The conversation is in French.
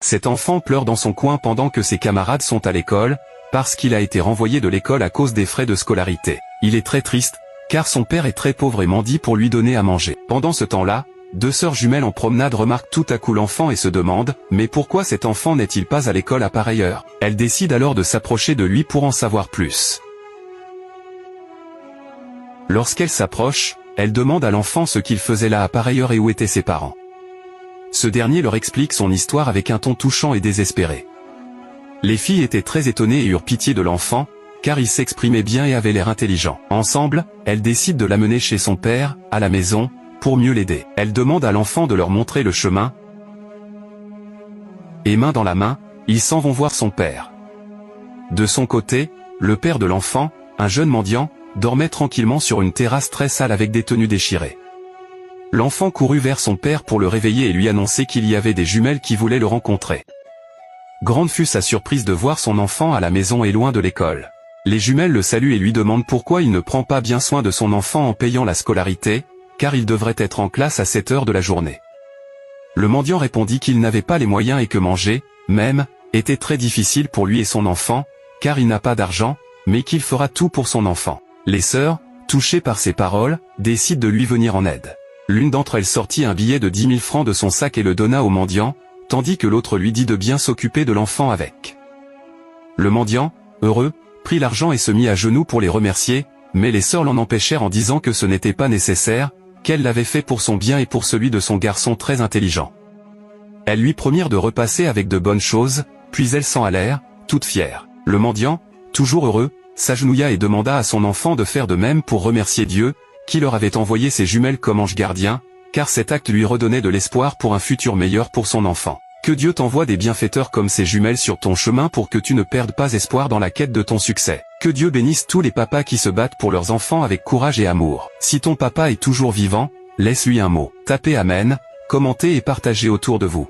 Cet enfant pleure dans son coin pendant que ses camarades sont à l'école, parce qu'il a été renvoyé de l'école à cause des frais de scolarité. Il est très triste, car son père est très pauvre et mendie pour lui donner à manger. Pendant ce temps-là, deux sœurs jumelles en promenade remarquent tout à coup l'enfant et se demandent « Mais pourquoi cet enfant n'est-il pas à l'école à pareille heure ?» Elles décident alors de s'approcher de lui pour en savoir plus. Lorsqu'elles s'approchent, elles demandent à l'enfant ce qu'il faisait là à pareille heure et où étaient ses parents. Ce dernier leur explique son histoire avec un ton touchant et désespéré. Les filles étaient très étonnées et eurent pitié de l'enfant, car il s'exprimait bien et avait l'air intelligent. Ensemble, elles décident de l'amener chez son père, à la maison, pour mieux l'aider. Elles demandent à l'enfant de leur montrer le chemin, et main dans la main, ils s'en vont voir son père. De son côté, le père de l'enfant, un jeune mendiant, dormait tranquillement sur une terrasse très sale avec des tenues déchirées. L'enfant courut vers son père pour le réveiller et lui annoncer qu'il y avait des jumelles qui voulaient le rencontrer. Grande fut sa surprise de voir son enfant à la maison et loin de l'école. Les jumelles le saluent et lui demandent pourquoi il ne prend pas bien soin de son enfant en payant la scolarité, car il devrait être en classe à 7 heures de la journée. Le mendiant répondit qu'il n'avait pas les moyens et que manger, même, était très difficile pour lui et son enfant, car il n'a pas d'argent, mais qu'il fera tout pour son enfant. Les sœurs, touchées par ces paroles, décident de lui venir en aide. L'une d'entre elles sortit un billet de 10 000 francs de son sac et le donna au mendiant, tandis que l'autre lui dit de bien s'occuper de l'enfant avec. Le mendiant, heureux, prit l'argent et se mit à genoux pour les remercier, mais les sœurs l'en empêchèrent en disant que ce n'était pas nécessaire, qu'elle l'avait fait pour son bien et pour celui de son garçon très intelligent. Elles lui promirent de repasser avec de bonnes choses, puis elles s'en allèrent, toutes fières. Le mendiant, toujours heureux, s'agenouilla et demanda à son enfant de faire de même pour remercier Dieu, qui leur avait envoyé ses jumelles comme ange gardien, car cet acte lui redonnait de l'espoir pour un futur meilleur pour son enfant. Que Dieu t'envoie des bienfaiteurs comme ces jumelles sur ton chemin pour que tu ne perdes pas espoir dans la quête de ton succès. Que Dieu bénisse tous les papas qui se battent pour leurs enfants avec courage et amour. Si ton papa est toujours vivant, laisse-lui un mot. Tapez Amen, commentez et partagez autour de vous.